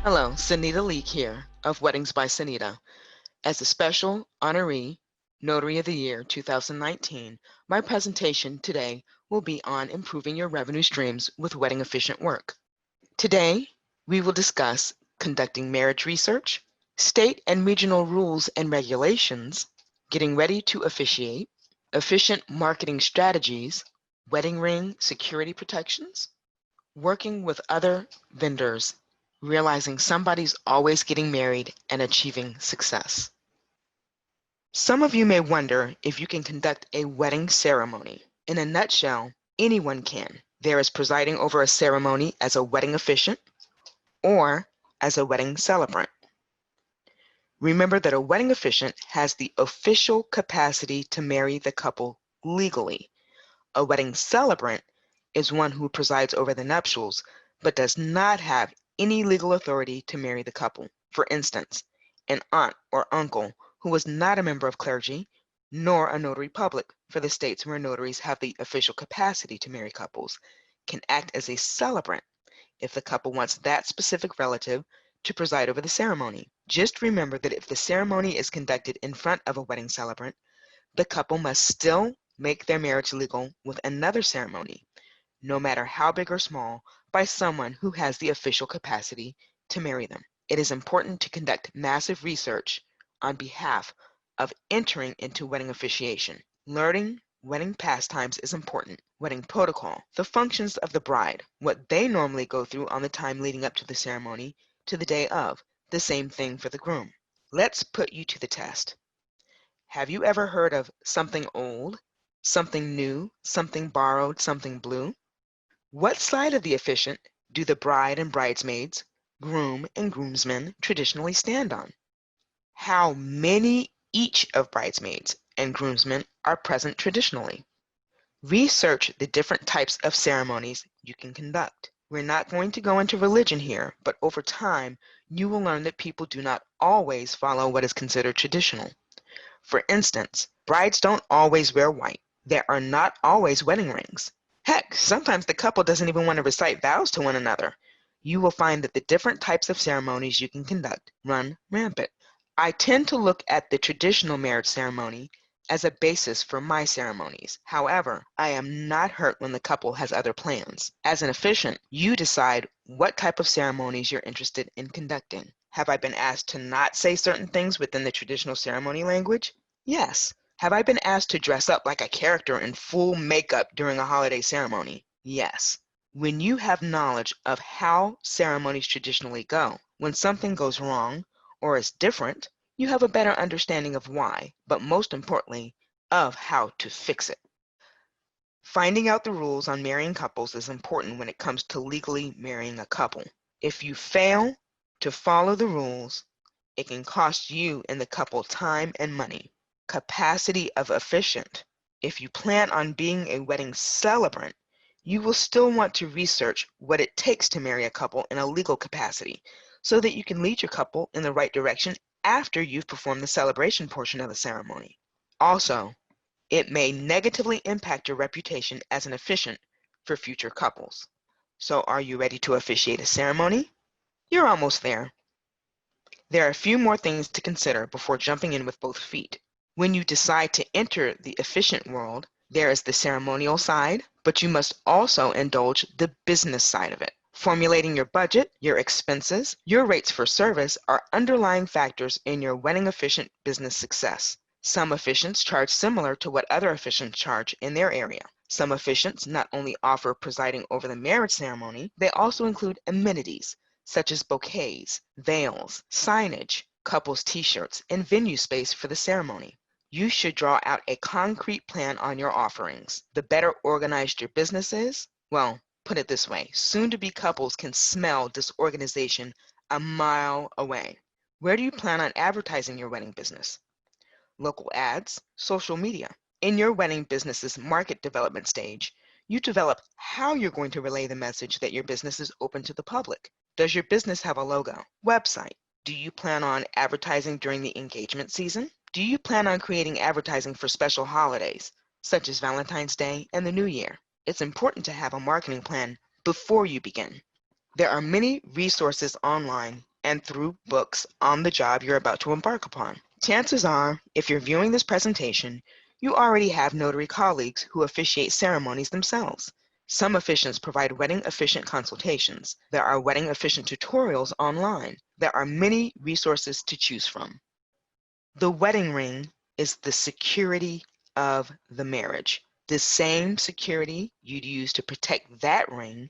Hello, Sunita Leek here of Weddings by Sunita. As a special honoree Notary of the Year 2019, my presentation today will be on improving your revenue streams with Wedding Officiant Work. Today, we will discuss conducting marriage research, state and regional rules and regulations, getting ready to officiate, efficient marketing strategies, wedding ring security protections, working with other vendors, realizing somebody's always getting married and achieving success. Some of you may wonder if you can conduct a wedding ceremony. In a nutshell, anyone can. There is presiding over a ceremony as a wedding officiant or as a wedding celebrant. Remember that a wedding officiant has the official capacity to marry the couple legally. A wedding celebrant is one who presides over the nuptials but does not have any legal authority to marry the couple. For instance, an aunt or uncle who was not a member of clergy nor a notary public for the states where notaries have the official capacity to marry couples can act as a celebrant if the couple wants that specific relative to preside over the ceremony. Just remember that if the ceremony is conducted in front of a wedding celebrant, the couple must still make their marriage legal with another ceremony, no matter how big or small, by someone who has the official capacity to marry them. It is important to conduct massive research on behalf of entering into wedding officiation. Learning wedding pastimes is important. Wedding protocol, the functions of the bride, what they normally go through on the time leading up to the ceremony to the day of, the same thing for the groom. Let's put you to the test. Have you ever heard of something old, something new, something borrowed, something blue? What side of the officiant do the bride and bridesmaids, groom and groomsmen traditionally stand on? How many each of bridesmaids and groomsmen are present traditionally? Research the different types of ceremonies you can conduct. We're not going to go into religion here, but over time, you will learn that people do not always follow what is considered traditional. For instance, brides don't always wear white. There are not always wedding rings. Heck, sometimes the couple doesn't even want to recite vows to one another. You will find that the different types of ceremonies you can conduct run rampant. I tend to look at the traditional marriage ceremony as a basis for my ceremonies. However, I am not hurt when the couple has other plans. As an officiant, you decide what type of ceremonies you're interested in conducting. Have I been asked to not say certain things within the traditional ceremony language? Yes. Have I been asked to dress up like a character in full makeup during a holiday ceremony? Yes. When you have knowledge of how ceremonies traditionally go, when something goes wrong or is different, you have a better understanding of why, but most importantly, of how to fix it. Finding out the rules on marrying couples is important when it comes to legally marrying a couple. If you fail to follow the rules, it can cost you and the couple time and money. Capacity of officiant. If you plan on being a wedding celebrant, you will still want to research what it takes to marry a couple in a legal capacity so that you can lead your couple in the right direction after you've performed the celebration portion of the ceremony. Also, it may negatively impact your reputation as an officiant for future couples. So are you ready to officiate a ceremony? You're almost there. There are a few more things to consider before jumping in with both feet. When you decide to enter the officiant world, there is the ceremonial side, but you must also indulge the business side of it. Formulating your budget, your expenses, your rates for service are underlying factors in your wedding officiant business success. Some officiants charge similar to what other officiants charge in their area. Some officiants not only offer presiding over the marriage ceremony, they also include amenities such as bouquets, veils, signage, couples t-shirts, and venue space for the ceremony. You should draw out a concrete plan on your offerings. The better organized your business is, well, put it this way, soon-to-be couples can smell disorganization a mile away. Where do you plan on advertising your wedding business? Local ads, social media. In your wedding business's market development stage, you develop how you're going to relay the message that your business is open to the public. Does your business have a logo? Website? Do you plan on advertising during the engagement season? Do you plan on creating advertising for special holidays, such as Valentine's Day and the New Year? It's important to have a marketing plan before you begin. There are many resources online and through books on the job you're about to embark upon. Chances are, if you're viewing this presentation, you already have notary colleagues who officiate ceremonies themselves. Some officiants provide wedding officiant consultations. There are wedding officiant tutorials online. There are many resources to choose from. The wedding ring is the security of the marriage. The same security you'd use to protect that ring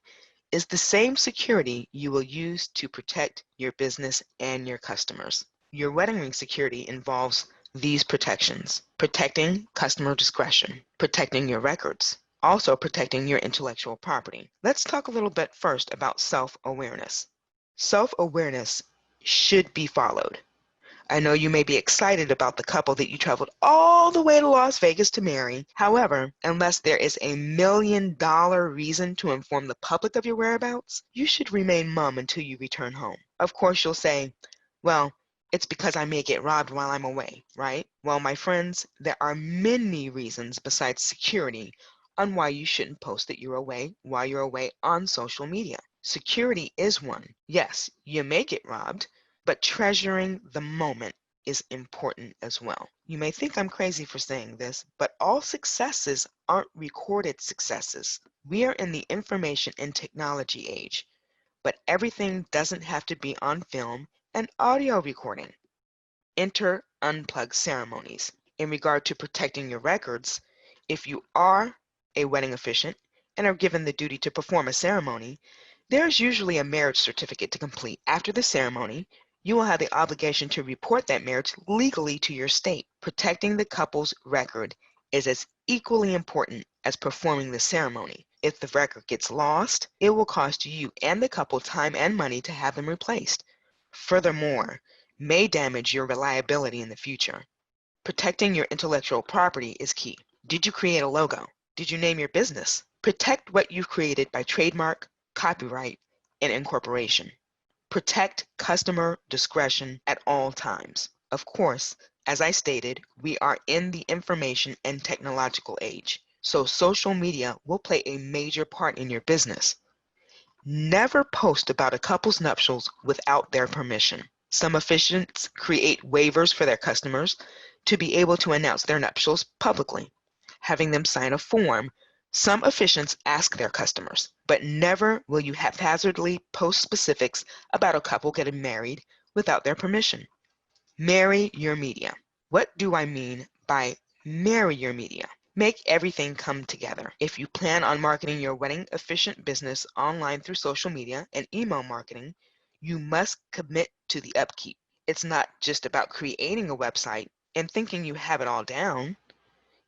is the same security you will use to protect your business and your customers. Your wedding ring security involves these protections: protecting customer discretion, protecting your records, also protecting your intellectual property. Let's talk a little bit first about self-awareness. Self-awareness should be followed. I know you may be excited about the couple that you traveled all the way to Las Vegas to marry. However, unless there is a $1 million reason to inform the public of your whereabouts, you should remain mum until you return home. Of course, you'll say, well, it's because I may get robbed while I'm away, right? Well, my friends, there are many reasons besides security on why you shouldn't post that you're away while you're away on social media. Security is one. Yes, you may get robbed, but treasuring the moment is important as well. You may think I'm crazy for saying this, but all successes aren't recorded successes. We are in the information and technology age, but everything doesn't have to be on film and audio recording. Enter unplugged ceremonies. In regard to protecting your records, if you are a wedding officiant and are given the duty to perform a ceremony, there is usually a marriage certificate to complete. After the ceremony, you will have the obligation to report that marriage legally to your state. Protecting the couple's record is as equally important as performing the ceremony. If the record gets lost, it will cost you and the couple time and money to have them replaced. Furthermore, may damage your reliability in the future. Protecting your intellectual property is key. Did you create a logo? Did you name your business? Protect what you've created by trademark, copyright, and incorporation. Protect customer discretion at all times. Of course, as I stated, we are in the information and technological age, so social media will play a major part in your business. Never post about a couple's nuptials without their permission. Some officiants create waivers for their customers to be able to announce their nuptials publicly, having them sign a form. Some officiants ask their customers, but never will you haphazardly post specifics about a couple getting married without their permission. Marry your media. What do I mean by marry your media? Make everything come together. If you plan on marketing your wedding officiant business online through social media and email marketing, you must commit to the upkeep. It's not just about creating a website and thinking you have it all down.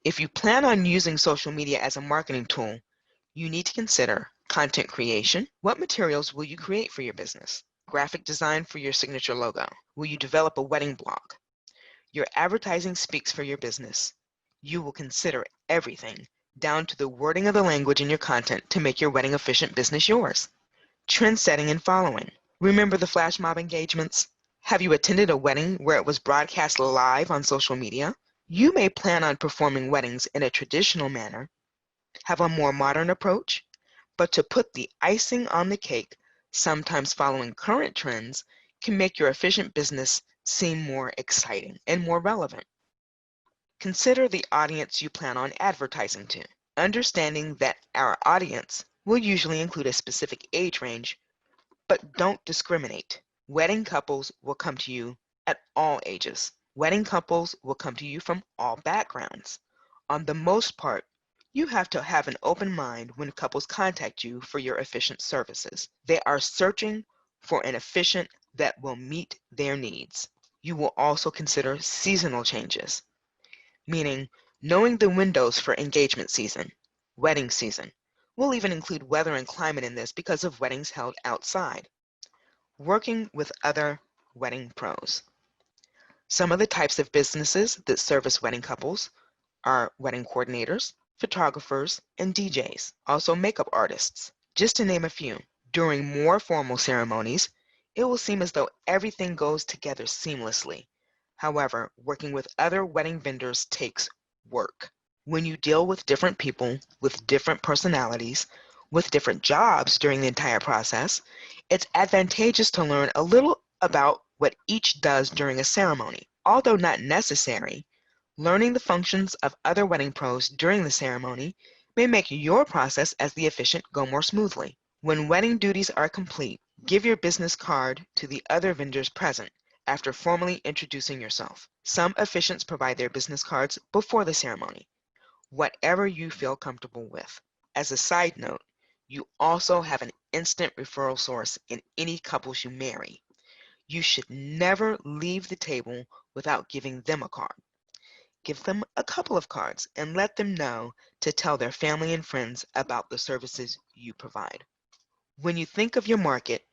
If you plan on using social media as a marketing tool, you need to consider content creation. What materials will you create for your business? Graphic design for your signature logo. Will you develop a wedding blog? Your advertising speaks for your business. You will consider everything, down to the wording of the language in your content, to make your wedding officiant business yours. Trend setting and following. Remember the flash mob engagements? Have you attended a wedding where it was broadcast live on social media? You may plan on performing weddings in a traditional manner, have a more modern approach, but to put the icing on the cake, sometimes following current trends can make your efficient business seem more exciting and more relevant. Consider the audience you plan on advertising to, understanding that our audience will usually include a specific age range, but don't discriminate. Wedding couples will come to you at all ages. Wedding couples will come to you from all backgrounds. On the most part, you have to have an open mind when couples contact you for your efficient services. They are searching for an efficient that will meet their needs. You will also consider seasonal changes, meaning knowing the windows for engagement season, wedding season. We'll even include weather and climate in this because of weddings held outside. Working with other wedding pros. Some of the types of businesses that service wedding couples are wedding coordinators, photographers, and DJs, also makeup artists, just to name a few. During more formal ceremonies, it will seem as though everything goes together seamlessly. However, working with other wedding vendors takes work. When you deal with different people with different personalities, with different jobs during the entire process, it's advantageous to learn a little about what each does during a ceremony. Although not necessary, learning the functions of other wedding pros during the ceremony may make your process as the officiant go more smoothly. When wedding duties are complete, give your business card to the other vendors present after formally introducing yourself. Some officiants provide their business cards before the ceremony, whatever you feel comfortable with. As a side note, you also have an instant referral source in any couples you marry. You should never leave the table without giving them a card. Give them a couple of cards and let them know to tell their family and friends about the services you provide. When you think of your market,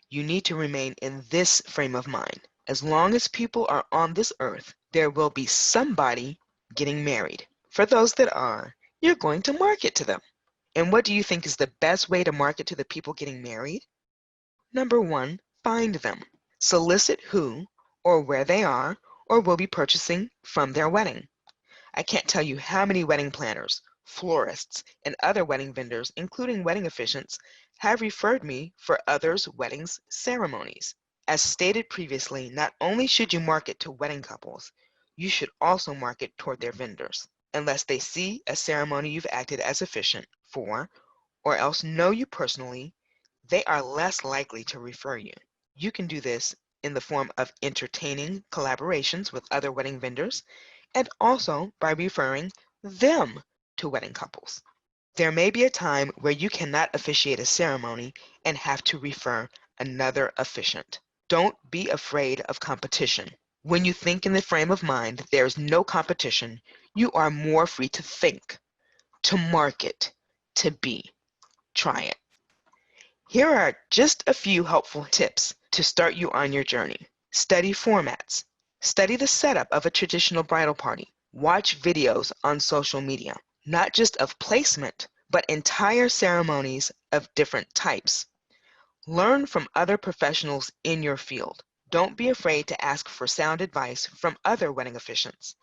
you need to remain in this frame of mind. As long as people are on this earth, there will be somebody getting married. For those that are, you're going to market to them. And what do you think is the best way to market to the people getting married? Number one, find them. Solicit who or where they are or will be purchasing from their wedding. I can't tell you how many wedding planners, florists, and other wedding vendors, including wedding officiants, have referred me for others' weddings ceremonies. As stated previously, not only should you market to wedding couples, you should also market toward their vendors. Unless they see a ceremony you've acted as officiant for, or else know you personally, they are less likely to refer you. You can do this in the form of entertaining collaborations with other wedding vendors and also by referring them to wedding couples. There may be a time where you cannot officiate a ceremony and have to refer another officiant. Don't be afraid of competition. When you think in the frame of mind that there is no competition, you are more free to think, to market, to be. Try it. Here are just a few helpful tips to start you on your journey. Study formats. Study the setup of a traditional bridal party. Watch videos on social media, not just of placement, but entire ceremonies of different types. Learn from other professionals in your field. Don't be afraid to ask for sound advice from other wedding officiants.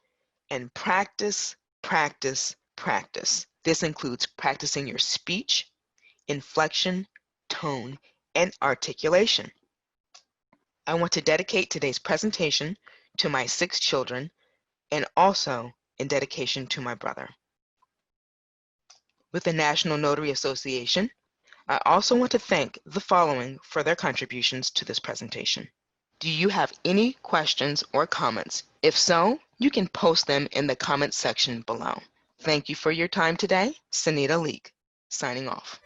And practice, practice, practice. This includes practicing your speech, inflection, tone, and articulation. I want to dedicate today's presentation to my 6 children and also in dedication to my brother. With the National Notary Association, I also want to thank the following for their contributions to this presentation. Do you have any questions or comments? If so, you can post them in the comments section below. Thank you for your time today. Sunita Leek, signing off.